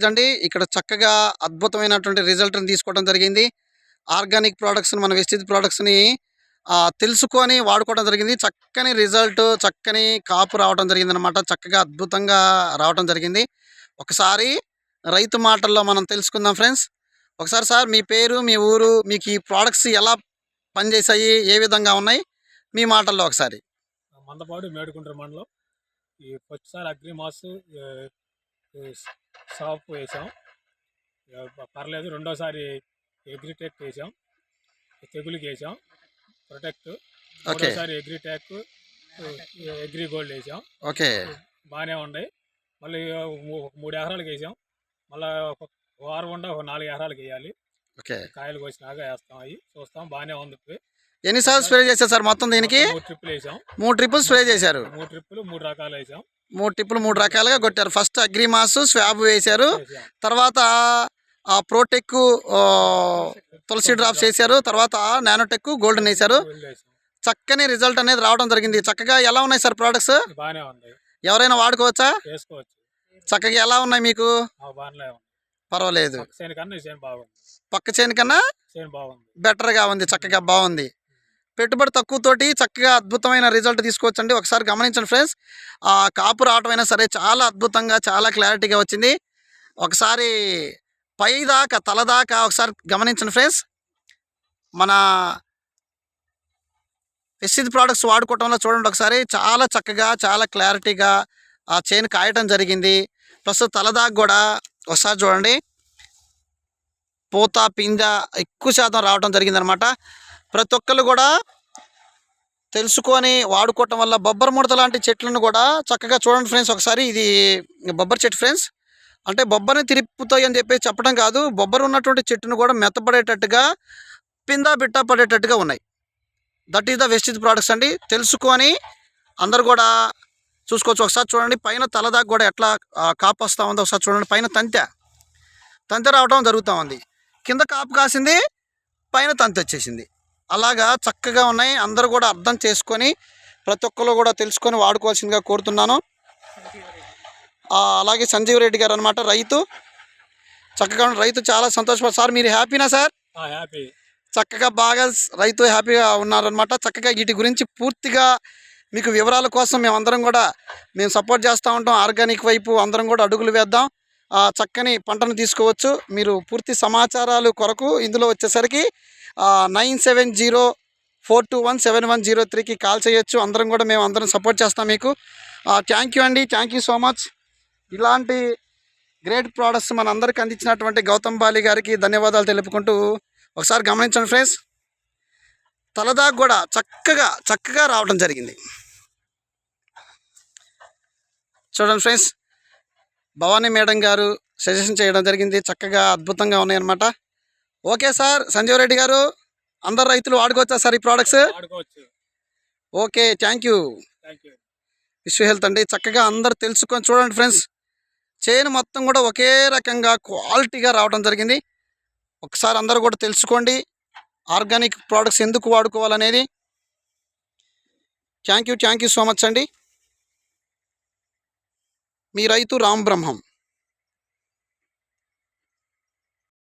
అండి ఇక్కడ చక్కగా అద్భుతమైనటువంటి రిజల్ట్‌ని తీసుకోవడం జరిగింది. ఆర్గానిక్ ప్రొడక్ట్స్‌ని మన వెస్టీజ్ ప్రొడక్ట్స్‌ని తెలుసుకొని వాడుకోవడం జరిగింది. చక్కని రిజల్ట్, చక్కని కాపు రావడం జరిగిందనమాట. చక్కగా అద్భుతంగా రావడం జరిగింది. ఒకసారి రైతు మాటల్లో మనం తెలుసుకుందాం ఫ్రెండ్స్. ఒకసారి సార్ మీ పేరు, మీ ఊరు, మీకు ఈ ప్రొడక్ట్స్ ఎలా పనిచేశాయి? ఏ విధంగా ఉన్నాయి? మీ మాటల్లో ఒకసారి. మందపాడు మేడుకుంట్ర మండలం. ఈ ఫస్ట్‌సారి అగ్రిమాస్ సాఫ్ వేసాం. పర్లేదు. రెండోసారి అగ్రిటెక్ వేసాం, తెగులుకి వేసాం ప్రొటెక్ట్. ఓకే. మూడోసారి అగ్రిటెక్, అగ్రి గోల్డ్ వేసాం. ఓకే. బాగానే ఉన్నాయి. మళ్ళీ 3 ఎకరాలకు వేసాం. మళ్ళీ ఒక వారం ఉండ ఒక 4 ఎకరాలకు వేయాలి. ఓకే. కాయలు కోసినాక వేస్తాం. అవి చూస్తాం. బాగానే ఉంది. ఎన్నిసార్లు స్ప్రే చేశారు సార్ మొత్తం దీనికి? 3 ట్రిప్పులు వేసాం. 3 ట్రిప్పులు స్ప్రే చేశారు. 3 ట్రిప్పులు 3 రకాలు వేసాం. 3 ట్రిప్పులు 3 రకాలుగా కొట్టారు. ఫస్ట్ అగ్రిమాస్ స్వాబ్ వేశారు, తర్వాత ప్రోటెక్ తులసి డ్రాప్స్ వేశారు, తర్వాత నానోటెక్ గోల్డెన్ వేశారు. చక్కని రిజల్ట్ అనేది రావడం జరిగింది. చక్కగా ఎలా ఉన్నాయి సార్ ప్రోడక్ట్స్? బాగానే ఉంది. ఎవరైనా వాడుకోవచ్చా? చేసుకోవచ్చు. చక్కగా ఎలా ఉన్నాయి మీకు? బాగానే ఉంది. పర్వాలేదు. పక్క చేను కన్నా బెటర్గా ఉంది. చక్కగా బాగుంది. పెట్టుబడి తక్కువతోటి చక్కగా అద్భుతమైన రిజల్ట్ తీసుకోవచ్చండి. ఒకసారి గమనించండి ఫ్రెండ్స్. కాపు రావటం అయినా సరే చాలా అద్భుతంగా, చాలా క్లారిటీగా వచ్చింది. ఒకసారి పైదాకా తలదాకా ఒకసారి గమనించండి ఫ్రెండ్స్. మన వెస్టీజ్ ప్రోడక్ట్స్ వాడుకోవటంలో చూడండి ఒకసారి. చాలా చక్కగా, చాలా క్లారిటీగా ఆ చేను కాయటం జరిగింది. ప్లస్ తలదాకా కూడా ఒకసారి చూడండి, పూత పింద ఎక్కువ శాతం రావడం జరిగిందనమాట. ప్రతి ఒక్కళ్ళు కూడా తెలుసుకొని వాడుకోవటం వల్ల బొబ్బర ముడత లాంటి చెట్లను కూడా చక్కగా చూడండి ఫ్రెండ్స్. ఒకసారి ఇది బొబ్బర చెట్టు ఫ్రెండ్స్. అంటే బొబ్బరిని తిరుపుతాయి అని చెప్పి చెప్పడం కాదు, బొబ్బరు ఉన్నటువంటి చెట్టును కూడా మెత్తపడేటట్టుగా, పిందా బిట్ట పడేటట్టుగా ఉన్నాయి. That is the Vestige products అండి. తెలుసుకొని అందరు కూడా చూసుకోవచ్చు. ఒకసారి చూడండి, పైన తలదాకా కూడా ఎట్లా కాపు వస్తూ ఉందో ఒకసారి చూడండి. పైన తంతె రావడం జరుగుతూ ఉంది. కింద కాపు కాసింది, పైన తంతె వచ్చేసింది. అలాగా చక్కగా ఉన్నాయి. అందరూ కూడా అర్థం చేసుకొని ప్రతి ఒక్కరు కూడా తెలుసుకొని వాడుకోవాల్సిందిగా కోరుతున్నాను. అలాగే సంజీవ్ రెడ్డి గారు అనమాట రైతు. చక్కగా రైతు చాలా సంతోషపడు. సార్ మీరు హ్యాపీనా సార్? హ్యాపీ. చక్కగా బాగా రైతు హ్యాపీగా ఉన్నారనమాట. చక్కగా వీటి గురించి పూర్తిగా మీకు వివరాల కోసం మేము సపోర్ట్ చేస్తూ ఉంటాం. ఆర్గానిక్ వైపు అందరం కూడా అడుగులు వేద్దాం. చక్కని పంటను తీసుకోవచ్చు. మీరు పూర్తి సమాచారాలు కొరకు ఇందులో వచ్చేసరికి 9704217103కి కాల్ చేయొచ్చు. మేము అందరం సపోర్ట్ చేస్తాం మీకు. థ్యాంక్ యూ అండి. Thank you so much. ఇలాంటి గ్రేట్ ప్రోడక్ట్స్ మన అందరికీ అందించినటువంటి గౌతమ్ బాలి గారికి ధన్యవాదాలు తెలుపుకుంటూ ఒకసారి గమనించండి ఫ్రెండ్స్. తలదాకా కూడా చక్కగా రావడం జరిగింది. చూడండి ఫ్రెండ్స్, భవానీ మేడం గారు సజెషన్ చేయడం జరిగింది. చక్కగా అద్భుతంగా ఉన్నాయన్నమాట. ఓకే సార్ సంజీవ్ రెడ్డి గారు, అందరు రైతులు వాడుకోవచ్చా సార్ ఈ ప్రోడక్ట్స్? Okay, thank you. విశ్వ హెల్త్ అండి. చక్కగా అందరు తెలుసుకొని చూడండి ఫ్రెండ్స్. చేను మొత్తం కూడా ఒకే రకంగా క్వాలిటీగా రావడం జరిగింది. ఒకసారి అందరూ కూడా తెలుసుకోండి ఆర్గానిక్ ప్రోడక్ట్స్ ఎందుకు వాడుకోవాలనేది. థ్యాంక్ యూ సో మచ్ అండి. మీ రైతు రామ్ బ్రహ్మం.